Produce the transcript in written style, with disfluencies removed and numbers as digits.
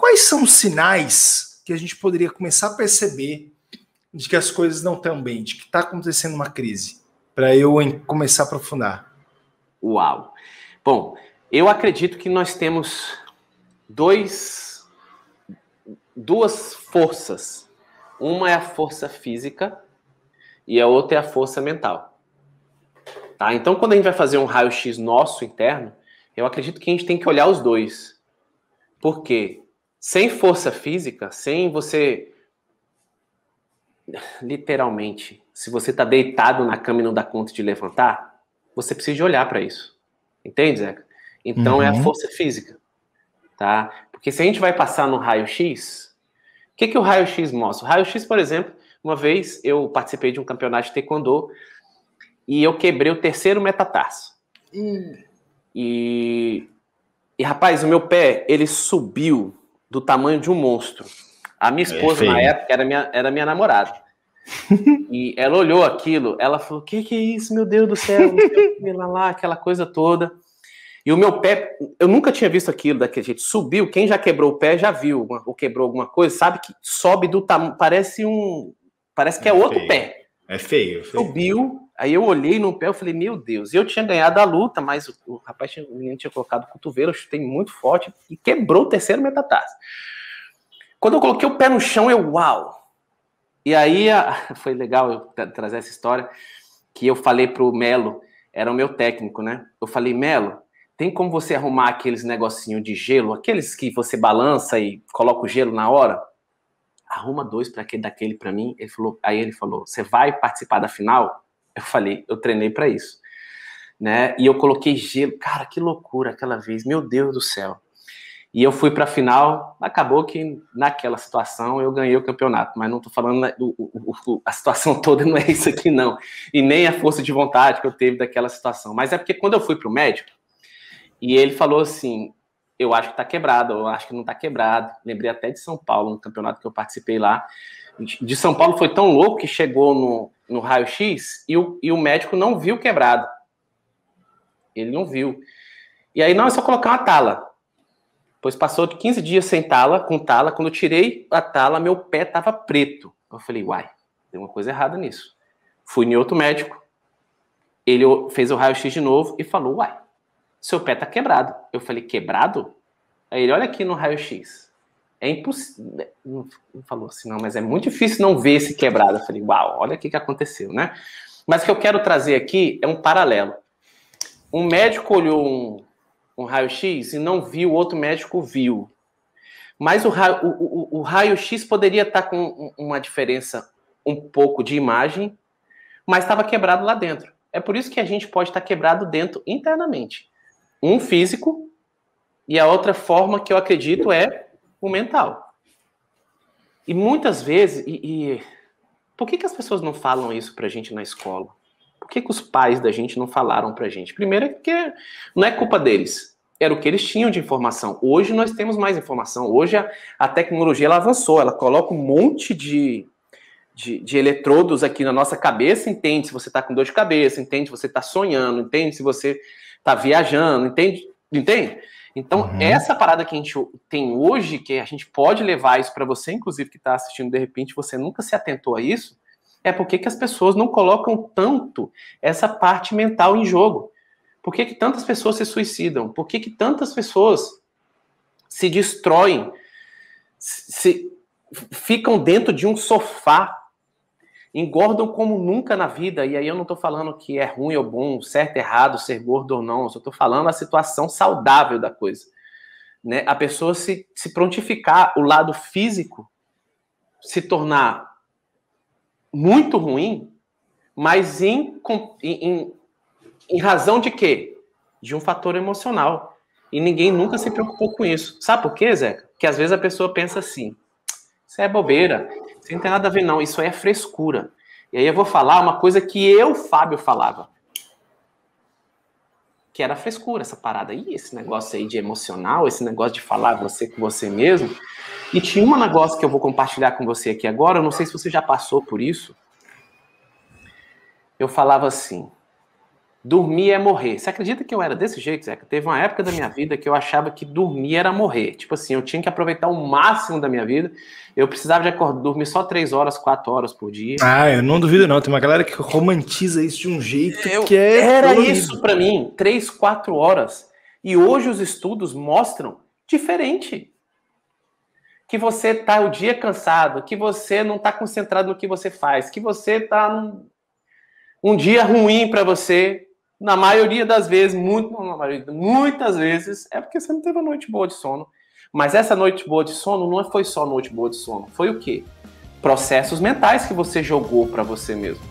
quais são os sinais que a gente poderia começar a perceber de que as coisas não estão bem, de que está acontecendo uma crise, para eu começar a aprofundar? Uau! Bom, eu acredito que nós temos duas forças. Uma é a força física e a outra é a força mental. Tá? Então, quando a gente vai fazer um raio-x nosso interno, eu acredito que a gente tem que olhar os dois. Por quê? Sem força física, sem você... Literalmente, se você está deitado na cama e não dá conta de levantar, você precisa de olhar para isso. Entende, Zeca? Então, é a força física. Tá? Porque se a gente vai passar no raio-x, o que o raio-x mostra? O raio-x, por exemplo, uma vez eu participei de um campeonato de taekwondo e eu quebrei o terceiro metatarso. E, rapaz, o meu pé, ele subiu do tamanho de um monstro. A minha esposa, na época, era minha namorada. E ela olhou aquilo, ela falou, que é isso, meu Deus do céu? Aquela coisa toda. E o meu pé, eu nunca tinha visto aquilo daquele jeito. Subiu, quem já quebrou o pé já viu, ou quebrou alguma coisa, sabe que sobe do tamanho, parece que é outro pé. É feio. Subiu, aí eu olhei no pé, eu falei, meu Deus. Eu tinha ganhado a luta, mas o menino tinha colocado o cotovelo, eu chutei muito forte e quebrou o terceiro metatarso. Quando eu coloquei o pé no chão, uau! E aí, foi legal eu trazer essa história, que eu falei pro Melo, era o meu técnico, né? Eu falei, Melo, tem como você arrumar aqueles negocinhos de gelo, aqueles que você balança e coloca o gelo na hora? Arruma 2 daquele para mim. Aí ele falou, você vai participar da final? Eu falei, eu treinei para isso. Né? E eu coloquei gelo. Cara, que loucura aquela vez, meu Deus do céu. E eu fui para a final, acabou que naquela situação eu ganhei o campeonato, mas não estou falando, a situação toda não é isso aqui não, e nem a força de vontade que eu teve daquela situação, mas é porque quando eu fui para o médico, e ele falou assim, eu acho que está quebrado, eu acho que não está quebrado, lembrei até de São Paulo, no campeonato que eu participei lá, de São Paulo foi tão louco que chegou no raio-x e o médico não viu quebrado, ele não viu, e aí não, é só colocar uma tala. Pois passou de 15 dias sem tala, com tala. Quando eu tirei a tala, meu pé estava preto. Eu falei, uai, tem uma coisa errada nisso. Fui em outro médico. Ele fez o raio-x de novo e falou, uai, seu pé tá quebrado. Eu falei, quebrado? Aí ele, olha aqui no raio-x. É impossível. Não falou assim, não, mas é muito difícil não ver esse quebrado. Eu falei, uau, olha o que aconteceu, né? Mas o que eu quero trazer aqui é um paralelo. Um médico olhou um raio-x e não viu, o outro médico viu. Mas o raio-x poderia estar com uma diferença um pouco de imagem, mas estava quebrado lá dentro. É por isso que a gente pode estar quebrado dentro internamente. Um físico e a outra forma que eu acredito é o mental. E muitas vezes... por que as pessoas não falam isso pra gente na escola? Por que os pais da gente não falaram pra gente? Primeiro é porque não é culpa deles. Era o que eles tinham de informação. Hoje nós temos mais informação. Hoje a tecnologia ela avançou. Ela coloca um monte de eletrodos aqui na nossa cabeça. Entende se você está com dor de cabeça. Entende se você está sonhando. Entende se você está viajando. Entende? Então, essa parada que a gente tem hoje, que a gente pode levar isso para você, inclusive, que está assistindo, de repente, você nunca se atentou a isso, é porque que as pessoas não colocam tanto essa parte mental em jogo. Por que tantas pessoas se suicidam? Por que tantas pessoas se destroem, ficam dentro de um sofá, engordam como nunca na vida? E aí eu não estou falando que é ruim ou bom, certo, errado, ser gordo ou não, eu só estou falando a situação saudável da coisa. Né? A pessoa se prontificar, o lado físico se tornar muito ruim, mas em razão de quê? De um fator emocional. E ninguém nunca se preocupou com isso. Sabe por quê, Zeca? Porque às vezes a pessoa pensa assim, isso é bobeira, isso não tem nada a ver não, isso aí é frescura. E aí eu vou falar uma coisa que eu, Fábio, falava. Que era frescura, essa parada. Ih, esse negócio aí de emocional, esse negócio de falar você com você mesmo. E tinha um negócio que eu vou compartilhar com você aqui agora, eu não sei se você já passou por isso. Eu falava assim, Dormir é morrer. Você acredita que eu era desse jeito, Zeca? Teve uma época da minha vida que eu achava que dormir era morrer. Tipo assim, eu tinha que aproveitar o máximo da minha vida. Eu precisava de dormir só 3 horas, 4 horas por dia. Eu não duvido não. Tem uma galera que romantiza isso de um jeito que Era dolorido. isso pra mim, 3, 4 horas. E hoje os estudos mostram diferente. Que você tá o dia cansado, que você não tá concentrado no que você faz, que você tá um dia ruim pra você. Na maioria das vezes, muitas vezes, é porque você não teve uma noite boa de sono. Mas essa noite boa de sono não foi só noite boa de sono. Foi o quê? Processos mentais que você jogou para você mesmo.